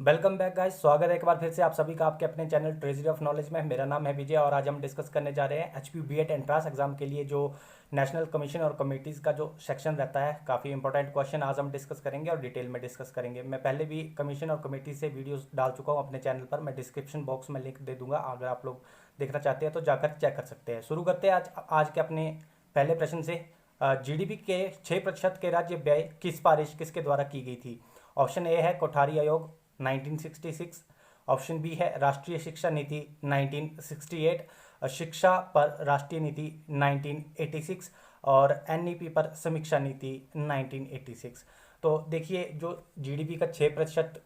Welcome back guys. स्वागत है एक बार फिर से आप सभी का आपके अपने चैनल ट्रेजरी ऑफ नॉलेज में। मेरा नाम है विजय और आज हम डिस्कस करने जा रहे हैं एचपी बीएड एंट्रांस एग्जाम के लिए जो नेशनल कमीशन और कमेटीज़ का जो सेक्शन रहता है। काफ़ी इंपॉर्टेंट क्वेश्चन आज हम डिस्कस करेंगे और डिटेल में डिस्कस करेंगे। मैं पहले भी कमीशन और कमेटी से वीडियोस डाल चुका हूँ अपने चैनल पर। मैं डिस्क्रिप्शन बॉक्स में लिंक दे दूंगा, अगर आप लोग देखना चाहते हैं तो जाकर चेक कर सकते हैं। शुरू करते हैं आज के अपने पहले प्रश्न से। जीडीपी के 6% के राज्य व्यय की सिफारिश किसके द्वारा की गई थी? ऑप्शन ए है कोठारी आयोग 1966, ऑप्शन बी है राष्ट्रीय शिक्षा नीति 1968, शिक्षा पर राष्ट्रीय नीति 1986 और एनईपी पर समीक्षा नीति 1986। तो देखिए, जो जीडीपी का 6%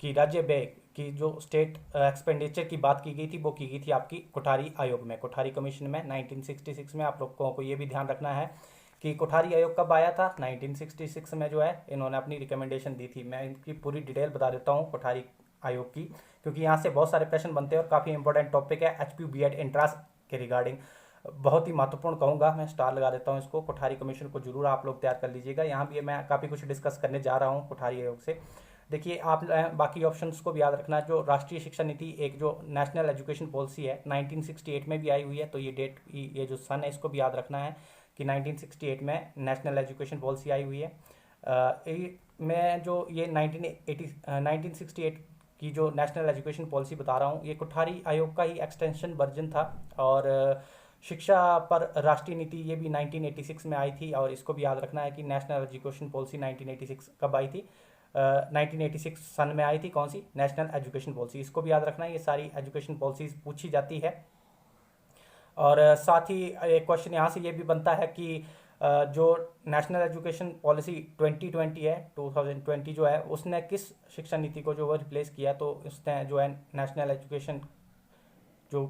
की राज्य व्यय की जो स्टेट एक्सपेंडिचर की बात की गई थी वो की गई थी आपकी कोठारी आयोग में, कोठारी कमीशन में 1966 में। आप लोगों को ये भी ध्यान रखना है कि कोठारी आयोग कब आया था। 1966 में जो है इन्होंने अपनी रिकमेंडेशन दी थी। मैं इनकी पूरी डिटेल बता देता हूँ कोठारी आयोग की, क्योंकि यहाँ से बहुत सारे प्रश्न बनते हैं और काफ़ी इंपॉर्टेंट टॉपिक है एचपी बीएड एंट्रांस के रिगार्डिंग। बहुत ही महत्वपूर्ण कहूँगा, मैं स्टार लगा देता हूँ इसको। कोठारी कमीशन को जरूर आप लोग तैयार कर लीजिएगा। यहाँ भी मैं काफ़ी कुछ डिस्कस करने जा रहा हूँ कोठारी आयोग से। देखिए, आप बाकी ऑप्शंस को भी याद रखना। जो राष्ट्रीय शिक्षा नीति एक जो नेशनल एजुकेशन पॉलिसी है 1968 में भी आई हुई है, तो ये डेट, ये जो सन है इसको भी याद रखना है कि 1968 में नेशनल एजुकेशन पॉलिसी आई हुई है। मैं जो ये 1968 की जो नेशनल एजुकेशन पॉलिसी बता रहा हूँ, ये कोठारी आयोग का ही एक्सटेंशन वर्जन था। और शिक्षा पर राष्ट्रीय नीति ये भी 1986 में आई थी। और इसको भी याद रखना है कि नेशनल एजुकेशन पॉलिसी 1986 कब आई थी? 1986 सन में आई थी। कौन सी? National education policy. इसको भी याद रखना है, ये सारी एजुकेशन पॉलिसीज पूछी जाती है। और साथ ही एक क्वेश्चन यहाँ से ये भी बनता है कि जो नेशनल एजुकेशन पॉलिसी 2020 है, 2020 जो है, उसने किस शिक्षा नीति को जो है रिप्लेस किया? तो उसने जो है नेशनल एजुकेशन जो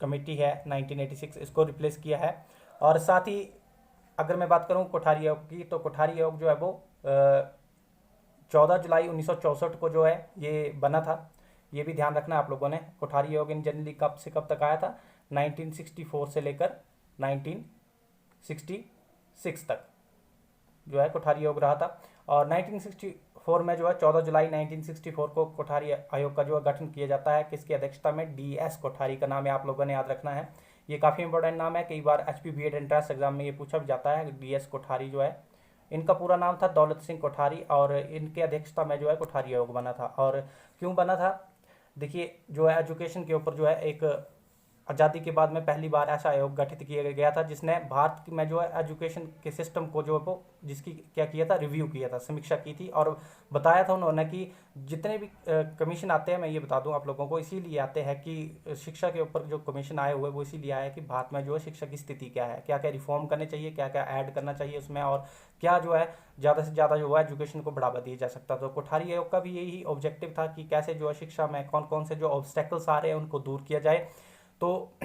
कमेटी है 1986, इसको रिप्लेस किया है। और साथ ही अगर मैं बात करूं कोठारी आयोग की, तो कोठारी आयोग जो है वो 14 जुलाई 1964 को जो है ये बना था। ये भी ध्यान रखना आप लोगों ने। कोठारी आयोग इन जनरली कब से कब तक आया था? 1964 से लेकर 1966 तक जो है कोठारी आयोग रहा था। और 1964 में जो है 14 जुलाई 1964 को कोठारी आयोग का जो है गठन किया जाता है। किसकी अध्यक्षता में? डीएस कोठारी का नाम है, आप लोगों ने याद रखना है। ये काफ़ी इंपॉर्टेंट नाम है, कई बार एचपी बीएड एंट्रेंस एग्जाम में ये पूछा भी जाता है। डीएस कोठारी जो है, इनका पूरा नाम था दौलत सिंह कोठारी, और इनके अध्यक्षता में जो है कोठारी आयोग बना था। और क्यों बना था? देखिए, जो है एजुकेशन के ऊपर जो है एक आज़ादी के बाद में पहली बार ऐसा आयोग गठित किया गया था जिसने भारत में जो है एजुकेशन के सिस्टम को जो है वो जिसकी क्या किया था, रिव्यू किया था, समीक्षा की थी। और बताया था उन्होंने कि जितने भी कमीशन आते हैं, मैं ये बता दूं आप लोगों को, इसीलिए आते हैं कि शिक्षा के ऊपर जो कमीशन आए हुए वो इसीलिए आया है कि भारत में जो है शिक्षा की स्थिति क्या है, क्या क्या रिफॉर्म करने चाहिए, क्या क्या ऐड करना चाहिए उसमें, और क्या जो है ज़्यादा से ज़्यादा जो है एजुकेशन को बढ़ावा दिया जा सकता। तो कोठारी आयोग का भी यही ऑब्जेक्टिव था कि कैसे जो है शिक्षा में कौन कौन से जो ऑब्स्टेकल्स आ रहे हैं उनको दूर किया जाए। तो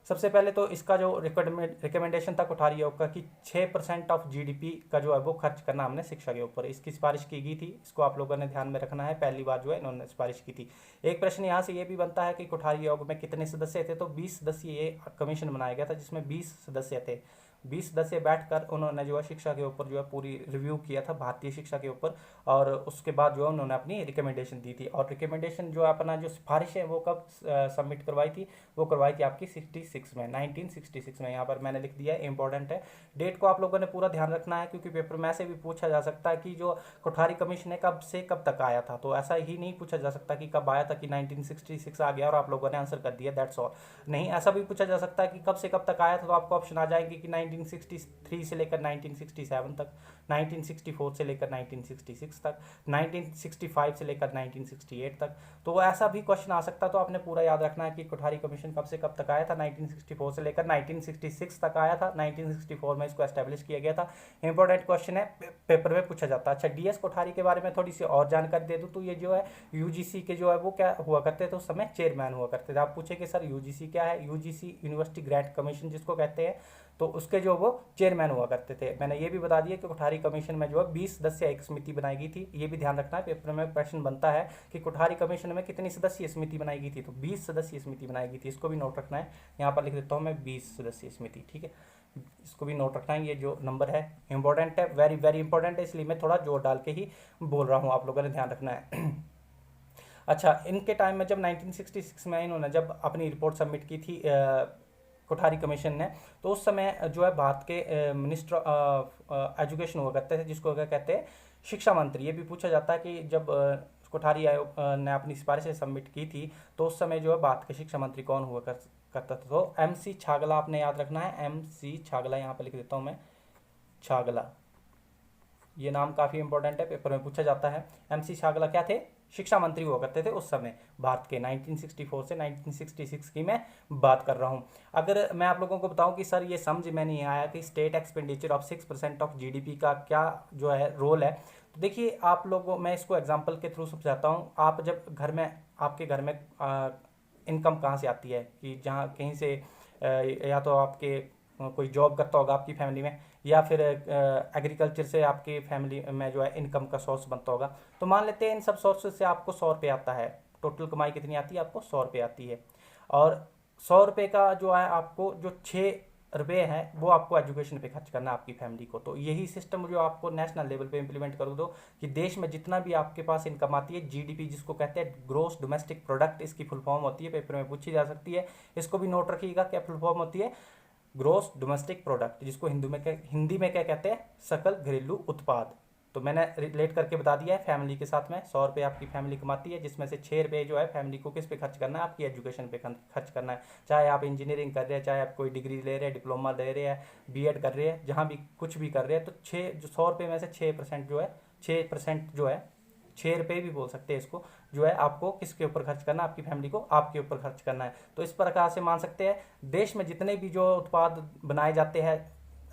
सबसे पहले तो इसका जो रिकमेंडेशन था कोठारी आयोग का कि 6% ऑफ जीडीपी का जो है वो खर्च करना हमने शिक्षा के ऊपर, इसकी सिफारिश की गई थी। इसको आप लोगों ने ध्यान में रखना है, पहली बार जो है इन्होंने सिफारिश की थी। एक प्रश्न यहाँ से ये भी बनता है कि कोठारी आयोग में कितने सदस्य थे? तो 20 सदस्यीय ये कमीशन बनाया गया था जिसमें 20 सदस्य थे। 20 सदस्य बैठकर उन्होंने जो है शिक्षा के ऊपर जो है पूरी रिव्यू किया था, भारतीय शिक्षा के ऊपर। और उसके बाद जो है उन्होंने अपनी रिकमेंडेशन दी थी। और रिकमेंडेशन जो अपना जो सिफारिश है वो कब सबमिट करवाई थी? वो करवाई थी आपकी 66 में, 1966 में। यहाँ पर मैंने लिख दिया है, इंपॉर्टेंट है। डेट को आप लोगों ने पूरा ध्यान रखना है, क्योंकि पेपर में से भी पूछा जा सकता है कि जो कोठारी कमीशन है कब से कब तक आया था। तो ऐसा ही नहीं पूछा जा सकता कि कब आया था कि 1966 आ गया और आप लोगों ने आंसर कर दिया, दैट्स ऑल। नहीं, ऐसा भी पूछा जा सकता है कि कब से कब तक आया था, तो आपको ऑप्शन आ जाएंगे कि 1963 से लेकर 1967 तक, 1964 से लेकर 1966 तक, 1965 से लेकर 1968 तक। तो ऐसा भी क्वेश्चन आ सकता है। तो आपने पूरा याद रखना है कि कोठारी कमीशन कब से कब तक आया था। 1964 से लेकर 1966 तक आया था। 1964 में इसको एस्टेब्लिश किया गया था। इंपॉर्टेंट क्वेश्चन है, पेपर में पूछा जाता है। अच्छा, डीएस कोठारी के बारे में थोड़ी सी और जानकारी दे दूं तो ये जो है यूजीसी के जो है वो क्या हुआ करते थे, उस समय चेयरमैन हुआ करते थे। आप पूछेंगे सर यूजीसी क्या है? यूजीसी यूनिवर्सिटी ग्रांट कमीशन जिसको कहते हैं, तो उसके जो वो चेयरमैन हुआ करते थे। मैंने ये भी बता दिया कि कोठारी कमीशन में जो है 20 सदस्य एक समिति बनाई गई थी। ये भी ध्यान रखना है, पेपर में प्रश्न बनता है कि कोठारी कमीशन में कितनी सदस्यीय समिति बनाई गई थी? तो 20 सदस्यीय समिति बनाई गई थी। इसको भी नोट रखना है। यहाँ पर लिख देता हूँ मैं 20 सदस्यीय समिति, ठीक है। इसको भी नोट रखना है, ये जो नंबर है इंपॉर्टेंट है, वेरी वेरी इंपॉर्टेंट है, इसलिए मैं थोड़ा जोर डाल के ही बोल रहा हूँ, आप लोगों ने ध्यान रखना है। अच्छा, इनके टाइम में जब 1966 में इन्होंने जब अपनी रिपोर्ट सबमिट की थी कोठारी कमीशन ने, तो उस समय जो है भारत के मिनिस्टर एजुकेशन हुआ करते थे, जिसको क्या कहते हैं, शिक्षा मंत्री। ये भी पूछा जाता है कि जब कोठारी आयोग ने अपनी सिफारिशें सबमिट की थी, तो उस समय जो है भारत के शिक्षा मंत्री कौन हुआ करता था, तो MC छागला आपने याद रखना है, MC छागला, यहाँ पे लिख देता हूँ मैं, छागला। ये नाम काफ़ी इंपॉर्टेंट है, पेपर में पूछा जाता है। MC छागला क्या थे, शिक्षा मंत्री हुआ करते थे उस समय भारत के, 1964 से 1966 की मैं बात कर रहा हूँ। अगर मैं आप लोगों को बताऊं कि सर ये समझ में नहीं आया कि state expenditure of 6% of GDP का क्या जो है रोल है, तो देखिए आप लोगों, मैं इसको एग्जांपल के थ्रू समझाता हूँ। आप जब घर में, आपके घर में इनकम कहाँ से आती है, कि जहाँ कहीं से या तो आपके कोई जॉब करता होगा आपकी फैमिली में, या फिर एग्रीकल्चर से आपकी फैमिली में जो है इनकम का सोर्स बनता होगा। तो मान लेते हैं इन सब सोर्सेज से आपको 100 रुपये आता है, टोटल कमाई कितनी आती है आपको, 100 रुपये आती है। और 100 रुपये का जो है आपको जो 6 रुपये है वो आपको एजुकेशन पे खर्च करना है आपकी फैमिली को। तो यही सिस्टम जो आपको नेशनल लेवल पे इम्प्लीमेंट कर दो कि देश में जितना भी आपके पास इनकम आती है, GDP जिसको कहते हैं ग्रोस डोमेस्टिक प्रोडक्ट, इसकी फुल फॉर्म होती है, पेपर में पूछी जा सकती है, इसको भी नोट रखिएगा क्या फुल फॉर्म होती है, ग्रोस डोमेस्टिक प्रोडक्ट, जिसको हिंदी में क्या कहते हैं, सकल घरेलू उत्पाद। तो मैंने रिलेट करके बता दिया है फैमिली के साथ में। 100 रुपये आपकी फैमिली कमाती है, जिसमें से 6 रुपये जो है फैमिली को किस पे खर्च करना है, आपकी एजुकेशन पे खर्च करना है। चाहे आप इंजीनियरिंग कर रहे हैं, चाहे आप कोई डिग्री ले रहे हैं, डिप्लोमा ले रहे हैं, BEd कर रहे हैं, जहाँ भी कुछ भी कर रहे हैं, तो 100 रुपये में से 6% जो है, 6% जो है, 6 रुपये भी बोल सकते हैं इसको, जो है आपको किसके ऊपर खर्च करना है, आपकी फैमिली को आपके ऊपर खर्च करना है। तो इस प्रकार से मान सकते हैं देश में जितने भी जो उत्पाद बनाए जाते हैं,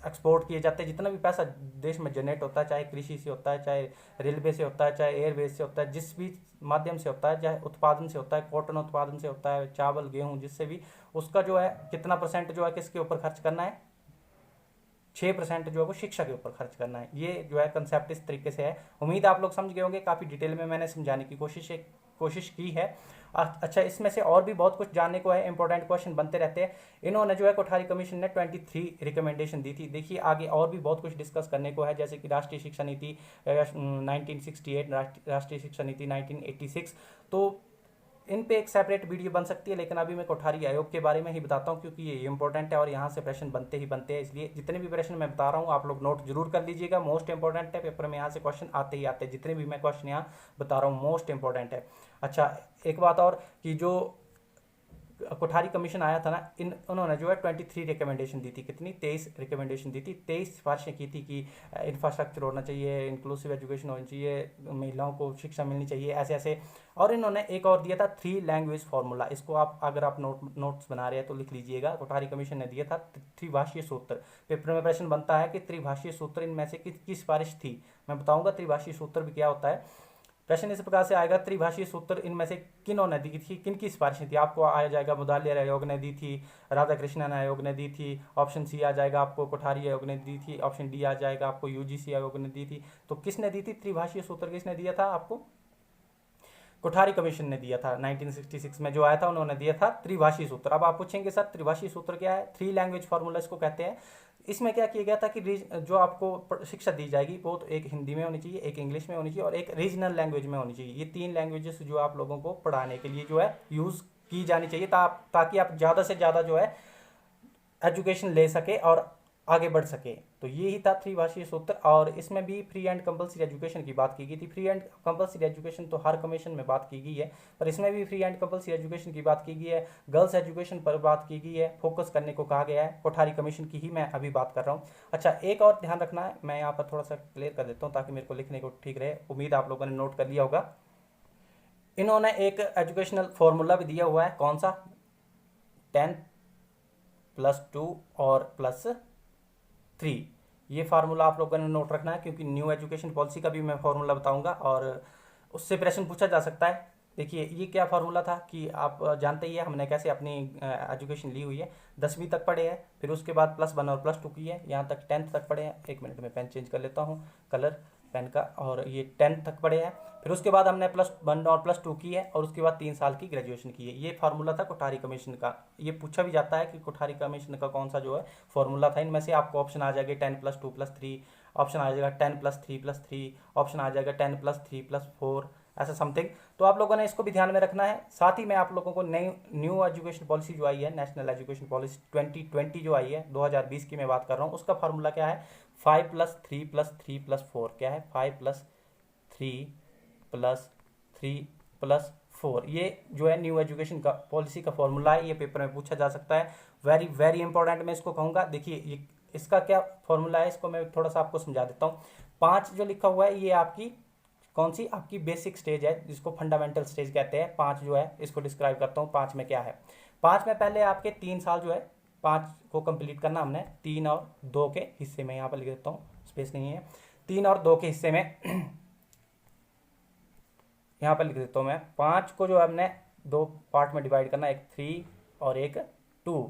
एक्सपोर्ट किए जाते हैं, जितना भी पैसा देश में जनरेट होता है, चाहे कृषि से होता है, चाहे रेलवे से होता है, चाहे एयरवेज से होता है, जिस भी माध्यम से होता है, चाहे उत्पादन से होता है, कॉटन उत्पादन से होता है, चावल गेहूं, जिससे भी, उसका जो है कितना % जो है किसके ऊपर खर्च करना है, 6% जो है वो शिक्षा के ऊपर खर्च करना है। ये जो है कंसेप्ट इस तरीके से है। उम्मीद आप लोग समझ गए होंगे, काफ़ी डिटेल में मैंने समझाने की कोशिश की है। अच्छा, इसमें से और भी बहुत कुछ जानने को है, इंपॉर्टेंट क्वेश्चन बनते रहते हैं। इन्होंने जो है कोठारी कमीशन ने 23 रिकमेंडेशन दी थी। देखिए आगे और भी बहुत कुछ डिस्कस करने को है, जैसे कि राष्ट्रीय शिक्षा नीति 1968, राष्ट्रीय शिक्षा नीति 1986। तो इन पे एक सेपरेट वीडियो बन सकती है, लेकिन अभी मैं कोठारी आयोग के बारे में ही बताता हूँ, क्योंकि ये इंपॉर्टेंट है और यहाँ से प्रश्न बनते ही बनते हैं। इसलिए जितने भी प्रश्न मैं बता रहा हूँ आप लोग नोट जरूर कर लीजिएगा, मोस्ट इंपॉर्टेंट है, पेपर में यहाँ से क्वेश्चन आते ही आते हैं। जितने भी मैं क्वेश्चन यहाँ बता रहा हूँ मोस्ट इंपॉर्टेंट है। अच्छा, एक बात और कि जो कोठारी कमीशन आया था ना, उन्होंने जो है 23 रिकमेंडेशन दी थी, कितनी, 23 रिकमेंडेशन दी थी, 23 सिफारिशें की थी कि इंफ्रास्ट्रक्चर होना चाहिए, इंक्लूसिव एजुकेशन होनी चाहिए, महिलाओं को शिक्षा मिलनी चाहिए, ऐसे ऐसे। और इन्होंने एक और दिया था 3 लैंग्वेज फार्मूला। इसको आप अगर आप नोट्स बना रहे हैं तो लिख लीजिएगा। कोठारी कमीशन ने दिया था त्रिभाषीय सूत्र। पेपर में प्रश्न बनता है कि त्रिभाषीय सूत्र इनमें से किसकी सिफारिश थी। मैं बताऊंगा त्रिभाषीय सूत्र भी क्या होता है। प्रश्न इस प्रकार से आएगा, त्रिभाषीय सूत्र इनमें से किन्होंने दी थी, किनकी सिफारिशें थी। आपको आ जाएगा मुदालियर आयोग ने दी थी, राधा कृष्णन आयोग ने दी थी, ऑप्शन सी आ जाएगा आपको कोठारी आयोग ने दी थी, ऑप्शन डी आ जाएगा आपको UGC आयोग ने दी थी। तो किसने दी थी त्रिभाषीय सूत्र, किसने दिया था आपको, कोठारी कमीशन ने दिया था। 1966 में जो आया था उन्होंने दिया था त्रिभाषी सूत्र। अब आप पूछेंगे सर त्रिभाषी सूत्र क्या है, 3 लैंग्वेज फार्मूला इसको कहते हैं। इसमें क्या किया गया था कि जो आपको शिक्षा दी जाएगी वो तो एक हिंदी में होनी चाहिए, एक इंग्लिश में होनी चाहिए और एक रीजनल लैंग्वेज में होनी चाहिए। ये 3 लैंग्वेजेस जो आप लोगों को पढ़ाने के लिए जो है यूज़ की जानी चाहिए, ताकि आप ज़्यादा से ज़्यादा जो है एजुकेशन ले सके और आगे बढ़ सके। तो ये ही था त्रिभाषीय सूत्र। और इसमें भी फ्री एंड कंपलसरी एजुकेशन की बात की गई थी। फ्री एंड कंपलसरी एजुकेशन तो हर कमीशन में बात की गई है, पर इसमें भी फ्री एंड कंपलसरी एजुकेशन की बात की गई है, गर्ल्स एजुकेशन पर बात की गई है, फोकस करने को कहा गया है। कोठारी कमीशन की ही मैं अभी बात कर रहा हूँ। अच्छा, एक और ध्यान रखना है, मैं यहाँ पर थोड़ा सा क्लियर कर देता हूँ ताकि मेरे को लिखने को ठीक रहे। उम्मीद आप लोगों ने नोट कर लिया होगा। इन्होंने एक एजुकेशनल फॉर्मूला भी दिया हुआ है, कौन सा, 10 + 2 और +3। ये फार्मूला आप लोगों ने नोट रखना है, क्योंकि न्यू एजुकेशन पॉलिसी का भी मैं फार्मूला बताऊंगा और उससे प्रश्न पूछा जा सकता है। देखिए ये क्या फार्मूला था कि आप जानते ही है हमने कैसे अपनी एजुकेशन ली हुई है। 10वीं तक पढ़े हैं, फिर उसके बाद +1 और +2 की है, यहाँ तक 10th तक पढ़े हैं। 1 मिनट में पेन चेंज कर लेता हूँ कलर। पेन का, और ये 10 तक पढ़े हैं। फिर उसके बाद हमने +1 और +2 की है, और उसके बाद 3 साल की ग्रेजुएशन की है। ये फार्मूला था कोठारी कमीशन का। ये पूछा भी जाता है कि कोठारी कमीशन का कौन सा जो है फॉर्मूला था। इनमें से आपको ऑप्शन आ जाएगा 10+2+3, ऑप्शन आ जाएगा 10+3+3, ऑप्शन आ जाएगा 10+3+4, ऐसा समथिंग। तो आप लोगों ने इसको भी ध्यान में रखना है। साथ ही मैं आप लोगों को नई न्यू एजुकेशन पॉलिसी जो आई है, नेशनल एजुकेशन पॉलिसी 2020 जो आई है, 2020 की मैं बात कर रहा हूँ, उसका फार्मूला क्या है, 5+3+3+4। क्या है, 5+3+3+4। ये जो है न्यू एजुकेशन का पॉलिसी का फॉर्मूला है। ये पेपर में पूछा जा सकता है, वेरी वेरी इंपॉर्टेंट मैं इसको कहूँगा। देखिए ये इसका क्या फॉर्मूला है, इसको मैं थोड़ा सा आपको समझा देता हूँ। 5 जो लिखा हुआ है, ये आपकी कौन सी आपकी बेसिक स्टेज है, जिसको फंडामेंटल स्टेज कहते हैं। 5 जो है इसको डिस्क्राइब करता हूँ, 5 में क्या है। 5 में पहले आपके 3 साल जो है, 5 को कंप्लीट करना हमने 3 और 2 के हिस्से में। यहाँ पर लिख देता हूँ, स्पेस नहीं है, 3 और 2 के हिस्से में यहाँ पर लिख देता हूँ मैं। 5 को जो हमने 2 पार्ट में डिवाइड करना, एक 3 और एक 2,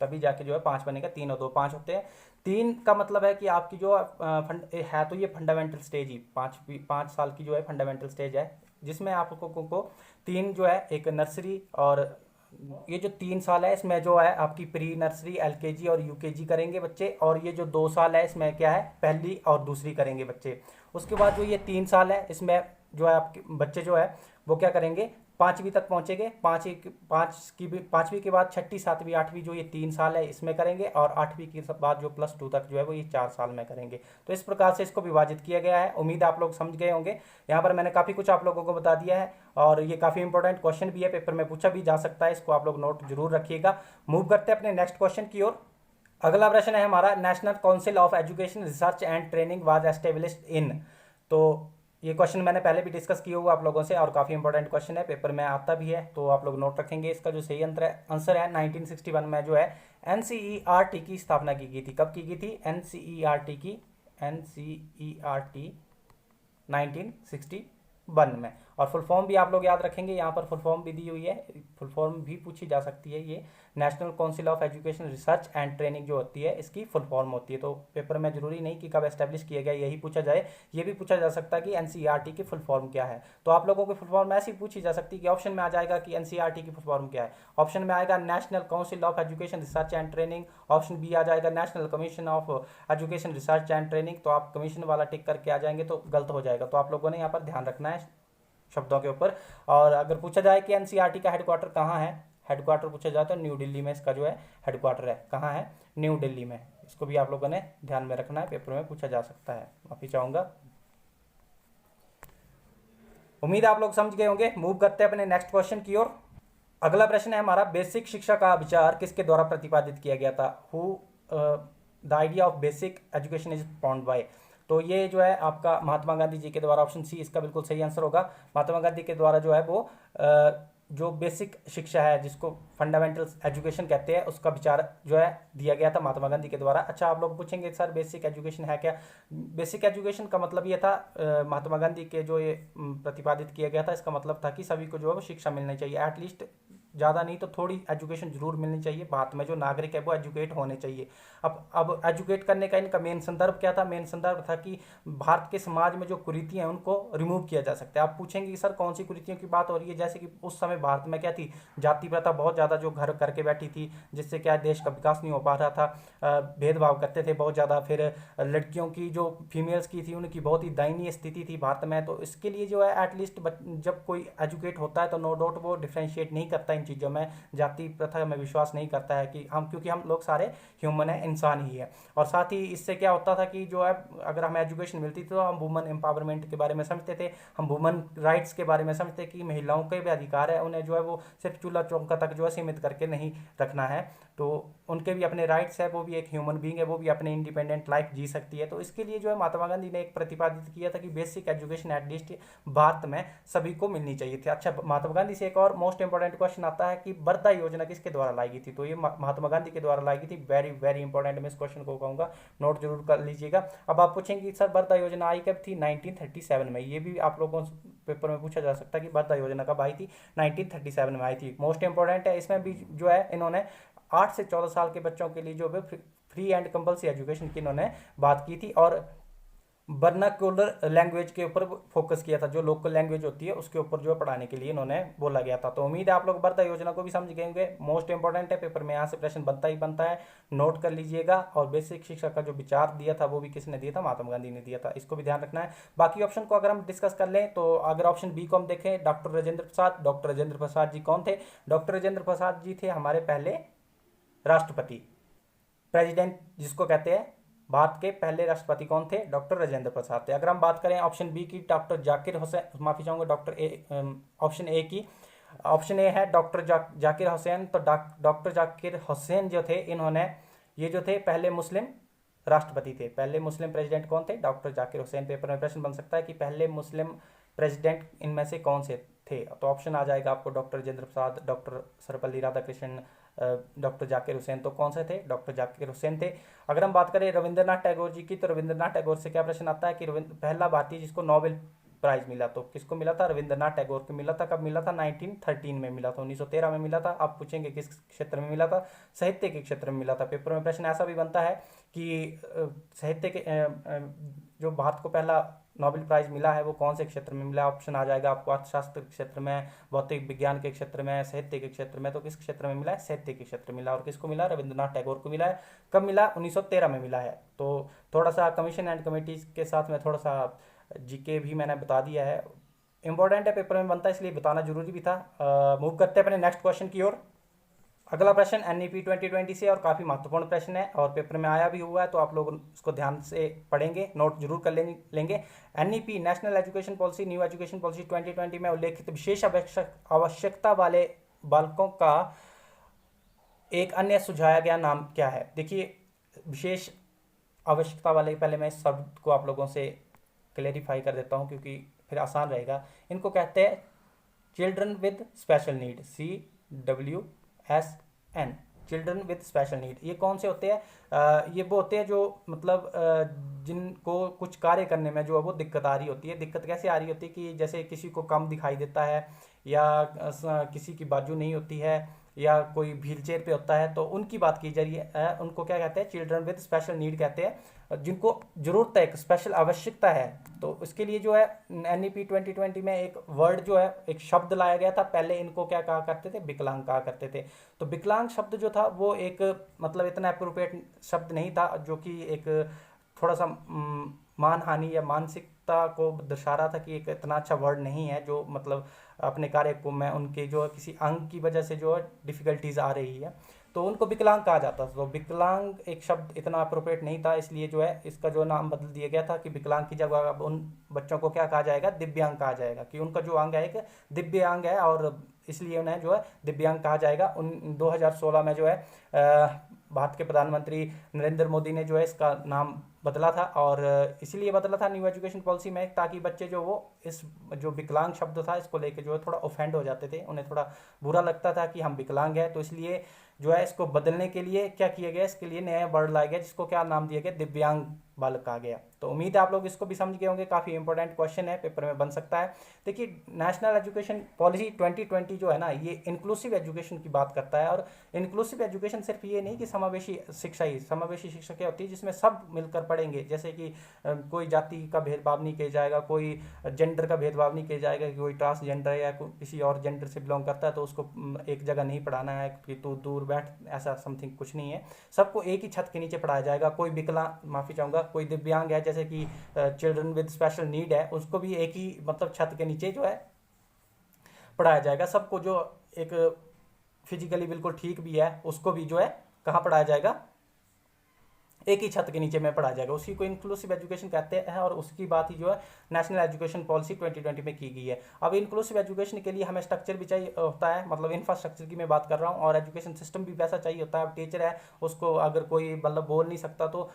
तभी जाके जो है 5 बनेगा। 3 और 2 5 होते हैं। 3 का मतलब है कि आपकी जो है, तो ये फंडामेंटल स्टेज ही 5 साल की जो है फंडामेंटल स्टेज है, जिसमें आप लोगों को 3 जो है, एक नर्सरी, और ये जो 3 साल है इसमें जो है आपकी प्री नर्सरी, एलकेजी और यूकेजी करेंगे बच्चे। और ये जो 2 साल है इसमें क्या है, पहली और दूसरी करेंगे बच्चे। उसके बाद जो ये 3 साल है इसमें जो है आपके बच्चे जो है वो क्या करेंगे, 5वीं तक पहुंचेंगे। 5वीं के बाद 6ठी 7वीं 8वीं जो ये 3 साल है इसमें करेंगे, और 8वीं के बाद जो +2 तक जो है वो ये 4 साल में करेंगे। तो इस प्रकार से इसको विभाजित किया गया है। उम्मीद आप लोग समझ गए होंगे। यहाँ पर मैंने काफ़ी कुछ आप लोगों को बता दिया है, और ये काफ़ी इंपॉर्टेंट क्वेश्चन भी है, पेपर में पूछा भी जा सकता है। इसको आप लोग नोट जरूर रखिएगा। मूव करते हैं अपने नेक्स्ट क्वेश्चन की ओर। अगला प्रश्न है हमारा, national council of education research and training was established in. तो ये क्वेश्चन मैंने पहले भी डिस्कस किया हुआ आप लोगों से, और काफ़ी इंपॉर्टेंट क्वेश्चन है, पेपर में आता भी है, तो आप लोग नोट रखेंगे। इसका जो सही आंसर है 1961 में जो है एनसीईआरटी की स्थापना की गई थी। कब की गई थी, एनसीईआरटी 1961 में। और फुल फॉर्म भी आप लोग याद रखेंगे, यहाँ पर फुल फॉर्म भी दी हुई है, फुल फॉर्म भी पूछी जा सकती है। ये national council of education research and training जो होती है, इसकी फुल फॉर्म होती है। तो पेपर में जरूरी नहीं कि कब एस्टेब्लिश किया गया यही पूछा जाए, ये भी पूछा जा सकता है कि एनसीईआरटी की फुल फॉर्म क्या है। तो आप लोगों की फुल फॉर्म ऐसी पूछी जा सकती है कि ऑप्शन में आ जाएगा कि एनसीईआरटी की फुल फॉर्म क्या है। ऑप्शन में आएगा national council of education research and training, option B आ जाएगा national commission of education research and training. तो आप कमीशन वाला टिक करके आ जाएंगे तो गलत हो जाएगा। तो आप लोगों ने यहाँ पर ध्यान रखना है शब्दों के ऊपर। और अगर पूछा जाए कि एनसीईआरटी का हेडक्वार्टर कहाँ है, हेडक्वार्टर पूछा जाए तो न्यू दिल्ली में इसका जो है हेडक्वार्टर है। कहाँ है, न्यू दिल्ली में। इसको भी आप लोगों ने ध्यान में रखना है, पेपर में पूछा जा सकता है, माफी चाहूंगा। उम्मीद आप लोग समझ गए होंगे। मूव करते हैं अपने नेक्स्ट क्वेश्चन की ओर। अगला प्रश्न है हमारा, बेसिक शिक्षा का विचार किसके द्वारा प्रतिपादित किया गया था। Who the idea of basic education is found by. तो ये जो है आपका महात्मा गांधी जी के द्वारा, ऑप्शन सी इसका बिल्कुल सही आंसर होगा। महात्मा गांधी के द्वारा जो है वो जो बेसिक शिक्षा है, जिसको फंडामेंटल एजुकेशन कहते हैं, उसका विचार जो है दिया गया था महात्मा गांधी के द्वारा। अच्छा, आप लोग पूछेंगे सर बेसिक एजुकेशन है क्या। बेसिक एजुकेशन का मतलब ये था, महात्मा गांधी के जो ये प्रतिपादित किया गया था, इसका मतलब था कि सभी को जो है वो शिक्षा मिलनी चाहिए। एटलीस्ट ज़्यादा नहीं तो थोड़ी एजुकेशन जरूर मिलनी चाहिए। भारत में जो नागरिक है वो एजुकेट होने चाहिए। अब एजुकेट करने का इनका मेन संदर्भ क्या था, मेन संदर्भ था कि भारत के समाज में जो कुरीतियाँ हैं उनको रिमूव किया जा सकता है। आप पूछेंगे कि सर कौन सी कुरीतियों की बात हो रही है, जैसे कि उस समय भारत में क्या थी, जाति प्रथा बहुत ज़्यादा जो घर करके बैठी थी, जिससे क्या देश का विकास नहीं हो पा रहा था। भेदभाव करते थे बहुत ज़्यादा। फिर लड़कियों की जो फीमेल्स की थी उनकी बहुत ही दयनीय स्थिति थी भारत में। तो इसके लिए जो है एटलीस्ट जब कोई एजुकेट होता है तो नो डाउट वो डिफ्रेंशिएट नहीं करता इन चीज़ों में, जाति प्रथा में विश्वास नहीं करता है कि हम, क्योंकि हम लोग सारे ह्यूमन है, इंसान ही है। और साथ ही इससे क्या होता था कि जो है अगर हमें एजुकेशन मिलती थी तो हम वुमन एम्पावरमेंट के बारे में समझते थे, हम वुमन राइट्स के बारे में समझते कि महिलाओं के भी अधिकार है, उन्हें जो है वो सिर्फ चूल्हा चौका तक जो है सीमित करके नहीं रखना है। तो उनके भी अपने राइट्स है, वो भी एक ह्यूमन बीइंग है, वो भी अपने इंडिपेंडेंट लाइफ जी सकती है। तो इसके लिए जो है महात्मा गांधी ने एक प्रतिपादित किया था कि बेसिक एजुकेशन एटलीस्ट भारत में सभी को मिलनी चाहिए थी। अच्छा, महात्मा गांधी से एक और मोस्ट इंपॉर्टेंट क्वेश्चन आता है कि वर्धा योजना किसके द्वारा लाई गई थी। तो ये महात्मा गांधी के द्वारा लाई गई थी। वेरी वेरी इंपॉर्टेंट, मैं इस क्वेश्चन को कहूँगा नोट जरूर कर लीजिएगा। अब आप पूछेंगे सर वर्धा योजना आई कब थी, 1937 में। ये भी आप लोगों पेपर में पूछा जा सकता है कि वर्धा योजना कब आई थी, 1937 में आई थी। मोस्ट इंपॉर्टेंट है। इसमें भी जो है इन्होंने 8 से 14 साल के बच्चों के लिए जो फ्री एंड कंपल्सरी एजुकेशन की इन्होंने बात की थी। और वर्नाक्यूलर लैंग्वेज के ऊपर फोकस किया था, जो लोकल लैंग्वेज होती है उसके ऊपर जो पढ़ाने के लिए इन्होंने बोला गया था। तो उम्मीद है आप लोग वर्धा योजना को भी समझ गए होंगे। मोस्ट इंपॉर्टेंट है, पेपर में यहाँ से प्रश्न बनता ही बनता है, नोट कर लीजिएगा। और बेसिक शिक्षा का जो विचार दिया था वो भी किसने दिया था, महात्मा गांधी ने दिया था, इसको भी ध्यान रखना है। बाकी ऑप्शन को अगर हम डिस्कस कर लें तो अगर ऑप्शन बी को हम देखें, डॉक्टर राजेंद्र प्रसाद, डॉक्टर राजेंद्र प्रसाद जी कौन थे? डॉक्टर राजेंद्र प्रसाद जी थे हमारे पहले राष्ट्रपति, प्रेसिडेंट जिसको कहते हैं। भारत के पहले राष्ट्रपति कौन थे? डॉक्टर राजेंद्र प्रसाद थे। अगर हम बात करें ऑप्शन बी की, डॉक्टर जाकिर हुसैन, माफी चाहूंगा, डॉक्टर ए, ऑप्शन ए की, ऑप्शन ए है डॉक्टर जाकिर हुसैन। तो डॉक्टर जाकिर हुसैन जो थे, इन्होंने ये जो थे पहले मुस्लिम राष्ट्रपति थे। पहले मुस्लिम प्रेसिडेंट कौन थे? डॉक्टर जाकिर हुसैन। पेपर में प्रश्न बन सकता है कि पहले मुस्लिम प्रेसिडेंट इनमें से कौन से थे? तो ऑप्शन आ जाएगा आपको doctor Rajendra Prasad, doctor Sarvepalli Radhakrishnan, doctor Zakir Hussain. तो कौन से थे? डॉक्टर जाकिर हुसैन थे। अगर हम बात करें रविंद्रनाथ टैगोर जी की, तो रविंद्रनाथ टैगोर से क्या प्रश्न आता है कि पहला भारतीय जिसको नोबेल प्राइज मिला, तो किसको मिला था? रविंद्रनाथ टैगोर को मिला था। कब मिला था? 1913 में मिला था, 1913 में मिला था। आप पूछेंगे किस क्षेत्र में मिला था? साहित्य के क्षेत्र में मिला था। पेपर में प्रश्न ऐसा भी बनता है कि साहित्य के जो भारत को पहला नोबेल प्राइज मिला है वो कौन से क्षेत्र में मिला? ऑप्शन आ जाएगा आपको अर्थशास्त्र के क्षेत्र में, भौतिक विज्ञान के क्षेत्र में, साहित्य के क्षेत्र में। तो किस क्षेत्र में मिला है? साहित्य के क्षेत्र में मिला। और किसको मिला? रविंद्रनाथ टैगोर को मिला है। कब मिला? 1913 में मिला है। तो थोड़ा सा कमीशन एंड कमेटीज के साथ में थोड़ा सा जीके भी मैंने बता दिया है, इंपॉर्टेंट है, पेपर में बनता है इसलिए बताना जरूरी भी था। मूव करते हैं अपने नेक्स्ट क्वेश्चन की ओर। अगला प्रश्न एनईपी 2020 से और काफ़ी महत्वपूर्ण प्रश्न है और पेपर में आया भी हुआ है, तो आप लोग इसको ध्यान से पढ़ेंगे, नोट जरूर कर लेंगे। NEP national education policy, new education policy 2020 में उल्लेखित विशेष आवश्यकता वाले बालकों का एक अन्य सुझाया गया नाम क्या है? देखिए, विशेष आवश्यकता वाले, पहले मैं इस शब्द को आप लोगों से क्लेरिफाई कर देता हूँ क्योंकि फिर आसान रहेगा। इनको कहते हैं children with special need, CWSN, children with special need. ये कौन से होते हैं? ये वो होते हैं जो मतलब जिनको कुछ कार्य करने में जो है वो दिक्कत आ रही होती है। दिक्कत कैसे आ रही होती है कि जैसे किसी को कम दिखाई देता है, या किसी की बाजू नहीं होती है, या कोई व्हील चेयर पे होता है, तो उनकी बात की जा रही है। उनको क्या कहते हैं? चिल्ड्रन विद स्पेशल नीड कहते हैं, जिनको जरूरत है, एक स्पेशल आवश्यकता है। तो इसके लिए जो है एनईपी 2020 में एक वर्ड जो है, एक शब्द लाया गया था। पहले इनको क्या कहा करते थे? विकलांग कहा करते थे। तो विकलांग शब्द जो था वो एक मतलब इतना अप्रोप्रिएट शब्द नहीं था, जो कि एक थोड़ा सा मानहानि या मानसिकता को दर्शा रहा था कि एक इतना अच्छा वर्ड नहीं है, जो मतलब अपने कार्य को में उनके जो किसी अंग की वजह से जो है डिफिकल्टीज आ रही है, तो उनको विकलांग कहा जाता था। तो विकलांग एक शब्द इतना अप्रोप्रिएट नहीं था, इसलिए जो है इसका जो नाम बदल दिया गया था कि विकलांग की जगह अब उन बच्चों को क्या कहा जाएगा? दिव्यांग कहा जाएगा, कि उनका जो अंग है एक दिव्यांग है, और इसलिए उन्हें जो है दिव्यांग कहा जाएगा। 2016 में जो है भारत के प्रधानमंत्री नरेंद्र मोदी ने जो है इसका नाम बदला था, और इसीलिए बदला था न्यू एजुकेशन पॉलिसी में, ताकि बच्चे जो वो इस जो विकलांग शब्द था इसको लेके जो है थोड़ा ऑफेंड हो जाते थे, उन्हें थोड़ा बुरा लगता था कि हम विकलांग हैं। तो इसलिए जो है इसको बदलने के लिए क्या किया गया? इसके लिए नया वर्ड लाया गया, जिसको क्या नाम दिया गया? दिव्यांग बालक कहा गया। तो उम्मीद है आप लोग इसको भी समझ गए होंगे, काफ़ी इंपॉर्टेंट क्वेश्चन है, पेपर में बन सकता है। देखिए, नेशनल एजुकेशन पॉलिसी 2020 जो है ना, ये इंक्लूसिव एजुकेशन की बात करता है। और इंक्लूसिव एजुकेशन सिर्फ ये नहीं कि समावेशी शिक्षा ही, समावेशी शिक्षा क्या होती है? जिसमें सब मिलकर पढ़ेंगे, जैसे कि कोई जाति का भेदभाव नहीं किया जाएगा, कोई जेंडर का भेदभाव नहीं किया जाएगा कि कोई ट्रांसजेंडर है या किसी और जेंडर से बिलोंग करता है तो उसको एक जगह नहीं पढ़ाना है कि तू दूर बैठ, ऐसा समथिंग कुछ नहीं है। सबको एक ही छत के नीचे पढ़ाया जाएगा। कोई विकलांग, माफ़ी चाहूँगा, कोई दिव्यांग है, जैसे कि चिल्ड्रन विद स्पेशल नीड है, उसको भी एक ही मतलब छत के नीचे जो है पढ़ाया जाएगा। सबको जो एक फिजिकली बिल्कुल ठीक भी है उसको भी जो है कहाँ पढ़ाया जाएगा? एक ही छत के नीचे में पढ़ाया जाएगा। उसी को इंक्लूसिव एजुकेशन कहते हैं, और उसकी बात ही जो है नेशनल एजुकेशन पॉलिसी 2020 में की गई है। अब इंक्लूसिव एजुकेशन के लिए हमें स्ट्रक्चर भी चाहिए होता है, मतलब इंफ्रास्ट्रक्चर की मैं बात कर रहा हूँ, और एजुकेशन सिस्टम भी वैसा चाहिए होता है। अब टीचर है, उसको अगर कोई मतलब बोल नहीं सकता, तो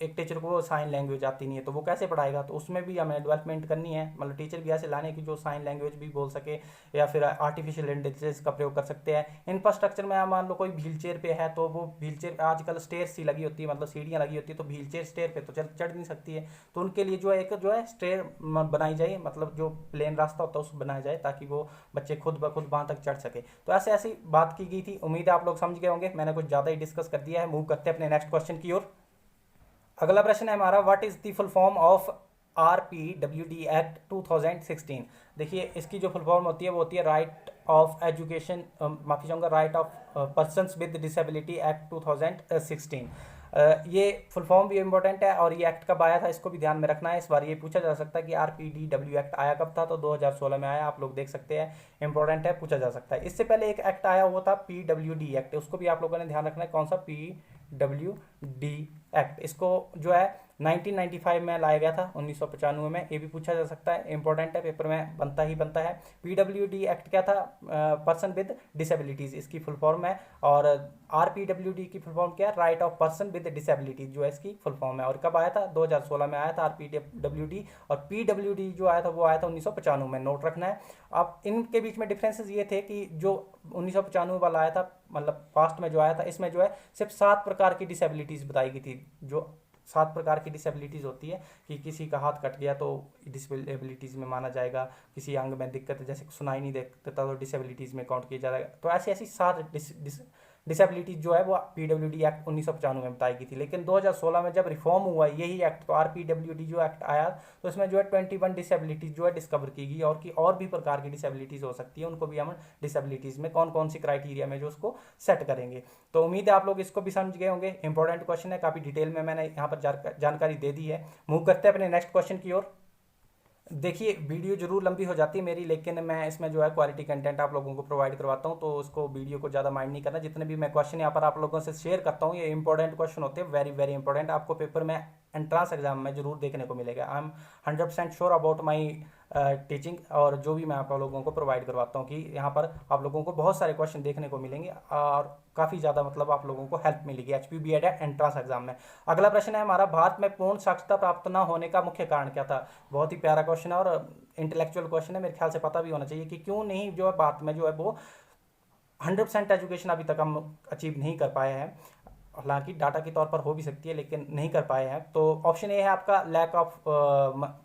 एक टीचर को साइन लैंग्वेज आती नहीं है तो वो कैसे पढ़ाएगा? तो उसमें भी हमें डेवलपमेंट करनी है, मतलब टीचर भी ऐसे लाने की जो साइन लैंग्वेज भी बोल सके, या फिर आर्टिफिशियल इंटेलिजेंस का प्रयोग कर सकते हैं। इंफ्रास्ट्रक्चर में मान लो कोई व्हील चेयर पे है, तो वो व्हील चेयर आजकल स्टेयर सी लगी होती है, मतलब सीढ़ियाँ लगी होती है, तो व्हील चेयर स्टेयर पे तो चढ़ नहीं सकती है, तो उनके लिए जो है एक जो है स्टेयर बनाई जाए, मतलब जो प्लेन रास्ता होता है उसको बनाया जाए, ताकि वो बच्चे खुद ब खुद वहाँ तक चढ़ सके। तो ऐसे ऐसी बात की गई थी। उम्मीद है आप लोग समझ गए होंगे, मैंने कुछ ज़्यादा ही डिस्कस कर दिया है। मूव करते हैं अपने नेक्स्ट क्वेश्चन की ओर। अगला प्रश्न है हमारा, what is the full form of RPWD act 2016। देखिए इसकी जो फुल फॉर्म होती है वो होती है राइट ऑफ एजुकेशन, माफी चाहूँगा, right of persons with disability act 2016। ये फुल फॉर्म भी इम्पोर्टेंट है और ये एक्ट कब आया था इसको भी ध्यान में रखना है। इस बार ये पूछा जा सकता है कि RPDW एक्ट आया कब था, तो 2016 में आया, आप लोग देख सकते हैं, इंपॉर्टेंट है, पूछा जा सकता है। इससे पहले एक एक्ट आया हुआ था PWD एक्ट, उसको भी आप लोगों ने ध्यान रखना है। कौन सा? PWD act. इसको जो है 1995 में लाया गया था, 1995 में। ये भी पूछा जा सकता है, इंपॉर्टेंट है, पेपर में बनता ही बनता है। PWD एक्ट क्या था? पर्सन विद डिसेबिलिटीज इसकी फुल फॉर्म है। और RPWD की फुल फॉर्म क्या है? Right of person with disabilities जो है इसकी फुल फॉर्म है। और कब आया था? 2016 में आया था RPWD। और PWD जो आया था वो आया था 1995 में, नोट रखना है। अब इनके बीच में डिफरेंसेस ये थे कि जो 1995 वाला आया था, मतलब पास्ट में जो आया था, इसमें जो है सिर्फ 7 प्रकार की डिसेबिलिटीज बताई गई थी। जो 7 प्रकार की डिसेबिलिटीज होती है कि किसी का हाथ कट गया तो डिसेबिलिटीज में माना जाएगा, किसी अंग में दिक्कत है जैसे सुनाई नहीं देता तो डिसेबिलिटीज में काउंट किया जाएगा। तो ऐसी ऐसी 7 डिसेबिलिटीज जो है वो PWD एक्ट 1995 में बताई गई थी। लेकिन 2016 में जब रिफॉर्म हुआ यही एक्ट, तो RPWD जो एक्ट आया तो इसमें जो है 21 डिसेबिलिटीज जो है डिस्कवर की गई, और की और भी प्रकार की डिसेबिलिटीज हो सकती है, उनको भी हम डिसेबिलिटीज में कौन कौन सी क्राइटेरिया में जो उसको सेट करेंगे। तो उम्मीद है आप लोग इसको भी समझ गए होंगे। इंपॉर्टेंट क्वेश्चन है, काफी डिटेल में मैंने यहाँ पर जानकारी दे दी है। मूव करते हैं अपने नेक्स्ट क्वेश्चन की ओर। देखिए वीडियो जरूर लंबी हो जाती है मेरी, लेकिन मैं इसमें जो है क्वालिटी कंटेंट आप लोगों को प्रोवाइड करवाता हूं, तो उसको वीडियो को ज़्यादा माइंड नहीं करना। जितने भी मैं क्वेश्चन यहाँ पर आप लोगों से शेयर करता हूँ ये इंपॉर्टेंट क्वेश्चन होते हैं, वेरी वेरी इंपॉर्टेंट, आपको पेपर में एंट्रांस एग्जाम में जरूर देखने को मिलेगा। I am 100% sure about my teaching, और जो भी मैं आप लोगों को प्रोवाइड करवाता हूँ कि यहाँ पर आप लोगों को बहुत सारे क्वेश्चन देखने को मिलेंगे और काफ़ी ज़्यादा मतलब आप लोगों को हेल्प मिलेगी HPBED एंट्रांस एग्जाम में। अगला प्रश्न है हमारा, भारत में पूर्ण साक्षरता प्राप्त न होने का मुख्य कारण क्या था। बहुत ही प्यारा क्वेश्चन है और इंटेलेक्चुअल क्वेश्चन है, मेरे ख्याल से पता भी होना चाहिए कि क्यों नहीं जो है भारत में जो है वो 100% एजुकेशन अभी तक हम अचीव नहीं कर पाए हैं। हालांकि डाटा के तौर पर हो भी सकती है लेकिन नहीं कर पाए हैं। तो ऑप्शन ए है आपका लैक ऑफ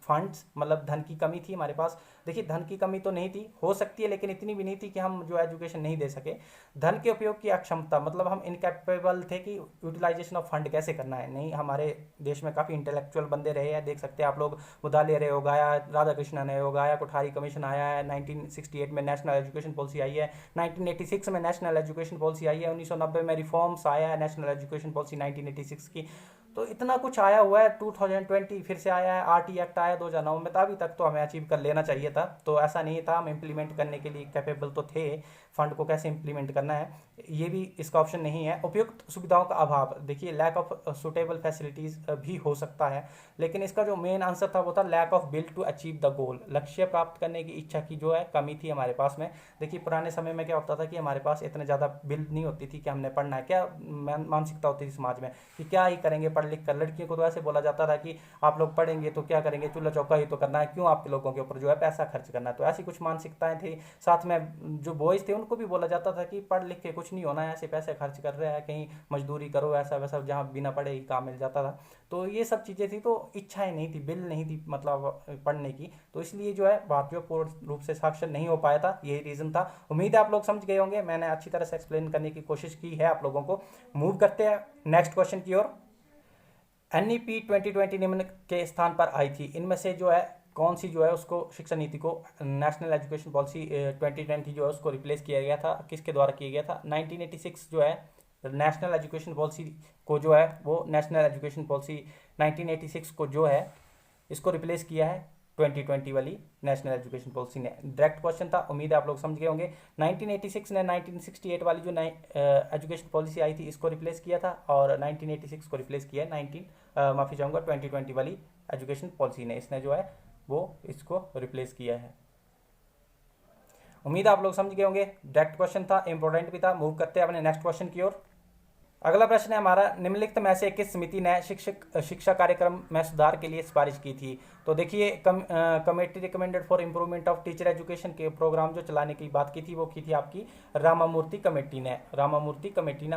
फंड्स, मतलब धन की कमी थी हमारे पास। देखिए धन की कमी तो नहीं थी, हो सकती है लेकिन इतनी भी नहीं थी कि हम जो एजुकेशन नहीं दे सके। धन के उपयोग की अक्षमता, मतलब हम इनकैपेबल थे कि यूटिलाइजेशन ऑफ फंड कैसे करना है। नहीं, हमारे देश में काफ़ी इंटेलेक्चुअल बंदे रहे हैं, देख सकते हैं आप लोग, बुदाले रहे हो गाया, राधा कृष्णन है हो गाया, कोठारी कमीशन आया है, 1968 में नेशनल एजुकेशन पॉलिसी आई है, 1986 में नेशनल एजुकेशन पॉलिसी आई है, 1990 में रिफॉर्म्स आया है नेशनल एजुकेशन पॉलिसी 1986 की। तो इतना कुछ आया हुआ है। 2020 फिर से आया है, RT एक्ट आया 2009 में, अभी तक तो हमें अचीव कर लेना चाहिए था। तो ऐसा नहीं था, हम इम्प्लीमेंट करने के लिए कैपेबल तो थे, फंड को कैसे इम्प्लीमेंट करना है ये भी इसका ऑप्शन नहीं है। उपयुक्त सुविधाओं का अभाव, देखिए लैक ऑफ सुटेबल फैसिलिटीज भी हो सकता है, लेकिन इसका जो मेन आंसर था वो था lack of will to achieve the goal, लक्ष्य प्राप्त करने की इच्छा की जो है कमी थी हमारे पास में। देखिए पुराने समय में क्या होता था कि हमारे पास इतने ज़्यादा बिल नहीं होती थी कि हमने पढ़ना है, क्या मानसिकता होती थी समाज में कि क्या ही करेंगे पढ़ लिख कर। लड़कियों को तो ऐसे बोला जाता था कि आप लोग पढ़ेंगे तो क्या करेंगे, चूल्हा चौका ही तो करना है, क्यों आपके लोगों के ऊपर जो है पैसा खर्च करना है। तो ऐसी कुछ मानसिकताएं थी। साथ में जो बॉयज़ थे उनको भी बोला जाता था कि पढ़ लिख के कुछ नहीं होना है, ऐसे पैसे खर्च कर रहे हैं, कहीं मजदूरी करो, ऐसा वैसा, जहाँ बिना पढ़े ही काम मिल जाता था। तो ये सब चीज़ें थी, तो इच्छाएं नहीं थी, बिल नहीं थी मतलब पढ़ने की। तो इसलिए जो है भारत जो पूर्ण रूप से साक्षर नहीं हो पाया था, यही रीज़न था। उम्मीद है आप लोग समझ गए होंगे, मैंने अच्छी तरह से एक्सप्लेन करने की कोशिश की है आप लोगों को। मूव करते हैं नेक्स्ट क्वेश्चन की ओर। NEP 2020 निम्न के स्थान पर आई थी, इनमें से जो है कौन सी जो है उसको शिक्षा नीति को नेशनल एजुकेशन पॉलिसी 2020 जो है उसको रिप्लेस किया गया था, किसके द्वारा किया गया था। 1986 जो है नेशनल एजुकेशन पॉलिसी को जो है वो नेशनल एजुकेशन पॉलिसी 1986 को जो है इसको रिप्लेस किया है 2020 वाली नेशनल एजुकेशन पॉलिसी ने। डायरेक्ट क्वेश्चन था, उम्मीद है आप लोग समझ गए होंगे। 1986 ने 1968 वाली जो एजुकेशन पॉलिसी आई थी इसको रिप्लेस किया था, और 1986 को रिप्लेस किया है माफ़ी चाहूँगा 2020 वाली एजुकेशन पॉलिसी ने, इसने जो है वो इसको रिप्लेस किया है। उम्मीद है आप लोग समझ गए होंगे। डायरेक्ट क्वेश्चन था, इंपॉर्टेंट भी था। मूव करते हैं अपने नेक्स्ट क्वेश्चन की ओर। अगला प्रश्न है हमारा, निम्नलिखित में से किस समिति ने शिक्षा कार्यक्रम में सुधार के लिए सिफारिश की थी। तो देखिए committee recommended for improvement of teacher education के प्रोग्राम जो चलाने की बात की थी वो की थी आपकी रामामूर्ति कमेटी ने। रामामूर्ति कमेटी ने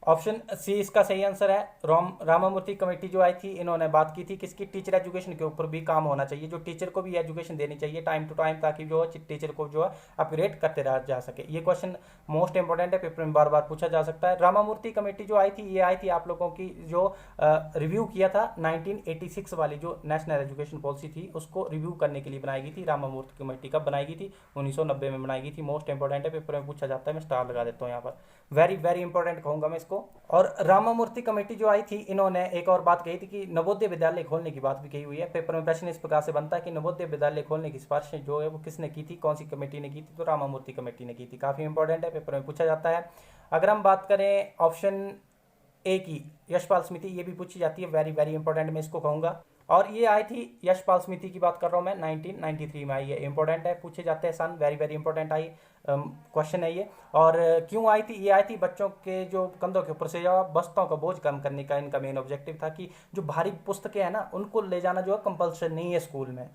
ऑप्शन सी इसका सही आंसर है। रामामूर्ति कमेटी जो आई थी, इन्होंने बात की थी किसकी, टीचर एजुकेशन के ऊपर भी काम होना चाहिए, जो टीचर को भी एजुकेशन देनी चाहिए टाइम टू टाइम, ताकि जो टीचर को जो है अपग्रेड करते रहा जा सके। ये क्वेश्चन मोस्ट इंपॉर्टेंट है, पेपर में बार बार पूछा जा सकता है। रामामूर्ति कमेटी जो आई थी, ये आई थी आप लोगों की जो रिव्यू किया था 1986 वाली जो नेशनल एजुकेशन पॉलिसी थी, उसको रिव्यू करने के लिए बनाई गई थी। रामामूर्ति कमेटी कब बनाई गई थी? 1990 में बनाई गई थी। मोस्ट इंपॉर्टेंट है, पेपर में पूछा जाता है। मैं स्टार लगा देता हूँ यहाँ पर, वेरी वेरी इंपॉर्टेंट कहूंगा मैं इसको। और रामामूर्ति कमेटी जो आई थी, इन्होंने एक और बात कही थी कि नवोदय विद्यालय खोलने की बात भी कही हुई है। पेपर में प्रश्न इस प्रकार से बनता है कि नवोदय विद्यालय खोलने की सिफारिश जो है वो किसने की थी, कौन सी कमेटी ने की थी? तो रामामूर्ति कमेटी ने की थी। काफी इंपॉर्टेंट है, पेपर में पूछा जाता है। अगर हम बात करें ऑप्शन ए की, यशपाल समिति, ये भी पूछी जाती है, वेरी वेरी इंपॉर्टेंट मैं इसको कहूंगा। और ये आई थी, यशपाल समिति की बात कर रहा हूं मैं, 1993 में आई है। इंपॉर्टेंट है, पूछे जाते हैं सन, वेरी वेरी इंपॉर्टेंट आई क्वेश्चन है ये। और क्यों आई थी? ये आई थी बच्चों के जो कंधों के ऊपर से जो बस्तों का बोझ कम करने का इनका मेन ऑब्जेक्टिव था, कि जो भारी पुस्तकें हैं ना, उनको ले जाना जो है कंपल्सरी नहीं है स्कूल में।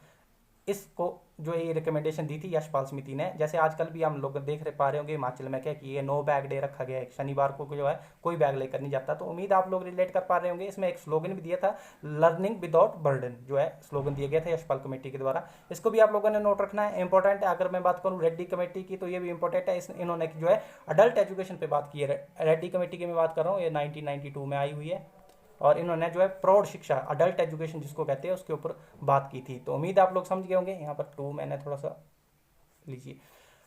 इसको जो ये रिकमेंडेशन दी थी यशपाल समिति ने। जैसे आजकल भी हम लोग देख रहे पा रहे होंगे हिमाचल में क्या कि ये नो बैग डे रखा गया है, शनिवार को जो है कोई बैग लेकर नहीं जाता। तो उम्मीद आप लोग रिलेट कर पा रहे होंगे। इसमें एक स्लोगन भी दिया था, लर्निंग विदाउट बर्डन, जो है स्लोगन दिया गया था यशपाल कमेटी के द्वारा। इसको भी आप लोगों ने नोट रखना है, इंपॉर्टेंट है। अगर मैं बात करूँ रेड्डी कमेटी की, तो ये भी इंपॉर्टेंट है। इन्होंने जो है अडल्ट एजुकेशन पे बात की है। रेड्डी कमेटी की मैं बात कर रहा हूँ, ये 1992 में आई हुई है। और इन्होंने जो है प्रौढ़ शिक्षा, अडल्ट एजुकेशन जिसको कहते हैं, उसके ऊपर बात की थी। तो उम्मीद आप लोग समझ गए होंगे। यहाँ पर 2 मैंने थोड़ा सा लीजिए।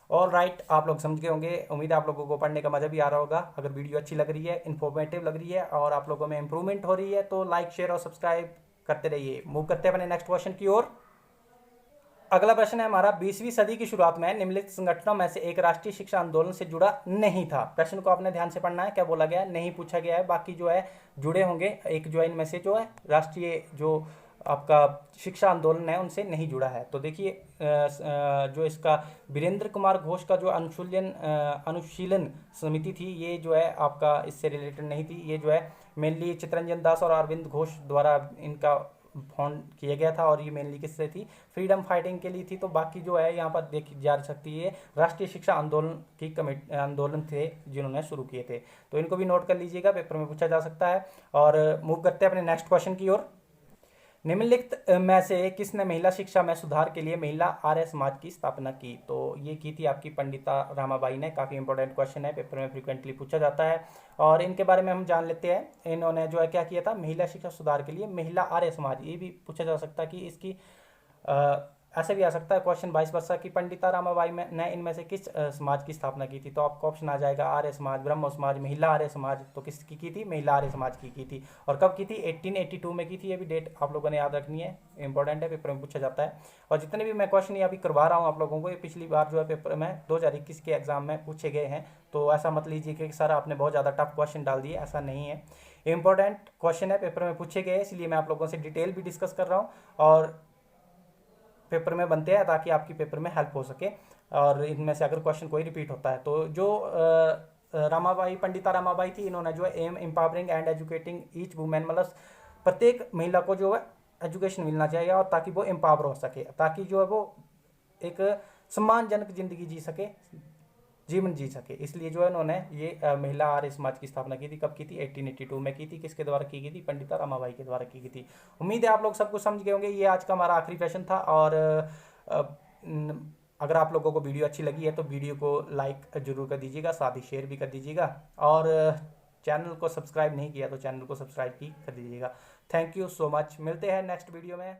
ऑल राइट, आप लोग समझ गए होंगे। उम्मीद आप लोगों को पढ़ने का मजा भी आ रहा होगा। अगर वीडियो अच्छी लग रही है, इन्फॉर्मेटिव लग रही है और आप लोगों में इंप्रूवमेंट हो रही है, तो लाइक शेयर और सब्सक्राइब करते रहिए। मूव करते हैं अपने नेक्स्ट क्वेश्चन की ओर। अगला प्रश्न है हमारा, 20वीं सदी की शुरुआत में निम्नलिखित संगठनों में से एक राष्ट्रीय शिक्षा आंदोलन से जुड़ा नहीं था। प्रश्न को आपने ध्यान से पढ़ना है, क्या बोला गया है, नहीं पूछा गया है। बाकी जो है जुड़े होंगे, एक जो है इनमें से जो है राष्ट्रीय जो आपका शिक्षा आंदोलन है उनसे नहीं जुड़ा है। तो देखिए जो इसका वीरेंद्र कुमार घोष का जो अनुशीलन समिति थी, ये जो है आपका इससे रिलेटेड नहीं थी। ये जो है मेनली चित्तरंजन दास और अरविंद घोष द्वारा इनका फाउंड किया गया था। और ये मेनली किससे थी? फ्रीडम फाइटिंग के लिए थी। तो बाकी जो है यहाँ पर देखी जा सकती है, राष्ट्रीय शिक्षा आंदोलन की कमेटी आंदोलन थे जिन्होंने शुरू किए थे। तो इनको भी नोट कर लीजिएगा, पेपर में पूछा जा सकता है। और मूव करते हैं अपने नेक्स्ट क्वेश्चन की ओर। निम्नलिखित में से किसने महिला शिक्षा में सुधार के लिए महिला आर्य समाज की स्थापना की? तो ये की थी आपकी पंडिता रामाबाई ने। काफी इंपॉर्टेंट क्वेश्चन है, पेपर में फ्रीक्वेंटली पूछा जाता है। और इनके बारे में हम जान लेते हैं। इन्होंने जो है क्या किया था, महिला शिक्षा सुधार के लिए महिला आर्य समाज, ये भी पूछा जा सकता है कि इसकी ऐसे भी आ सकता है क्वेश्चन 22 वर्षा की पंडिता रामाबाई में ने इनमें से किस समाज की स्थापना की थी? तो आपको ऑप्शन आ जाएगा आर्य समाज, ब्रह्म समाज, महिला आर्य समाज। तो किसकी की थी? महिला आर्य समाज की थी। और कब की थी? 1882 में की थी। ये भी डेट आप लोगों ने याद रखनी है, इंपॉर्टेंट है, पेपर में पूछा जाता है। और जितने भी मैं क्वेश्चन अभी करवा रहा हूँ आप लोगों को, ये पिछली बार जो है पेपर में 2021 के एग्जाम में पूछे गए हैं। तो ऐसा मत लीजिए कि सर आपने बहुत ज़्यादा टफ क्वेश्चन डाल दिए, ऐसा नहीं है। इंपॉर्टेंट क्वेश्चन है, पेपर में पूछे गए, इसलिए मैं आप लोगों से डिटेल भी डिस्कस कर रहा हूँ और पेपर में बनते हैं ताकि आपकी पेपर में हेल्प हो सके। और इनमें से अगर क्वेश्चन कोई रिपीट होता है, तो जो रामाबाई पंडिता रामाबाई थी, इन्होंने जो है um empowering and educating each women, मतलब प्रत्येक महिला को जो है एजुकेशन मिलना चाहिए, और ताकि वो एम्पावर हो सके, ताकि जो है वो एक सम्मानजनक जिंदगी जी सके, जीवन जी सके। इसलिए जो है उन्होंने ये महिला आर्य समाज की स्थापना की थी। कब की थी? 1882 में की थी। किसके द्वारा की गई थी? पंडिता रामाबाई के द्वारा की गई थी। उम्मीद है आप लोग सब कुछ समझ गए होंगे। ये आज का हमारा आखिरी प्रश्न था। और अगर आप लोगों को वीडियो अच्छी लगी है तो वीडियो को लाइक जरूर कर दीजिएगा, साथ ही शेयर भी कर दीजिएगा। और चैनल को सब्सक्राइब नहीं किया तो चैनल को सब्सक्राइब भी कर दीजिएगा। Thank you so much. मिलते हैं नेक्स्ट वीडियो में।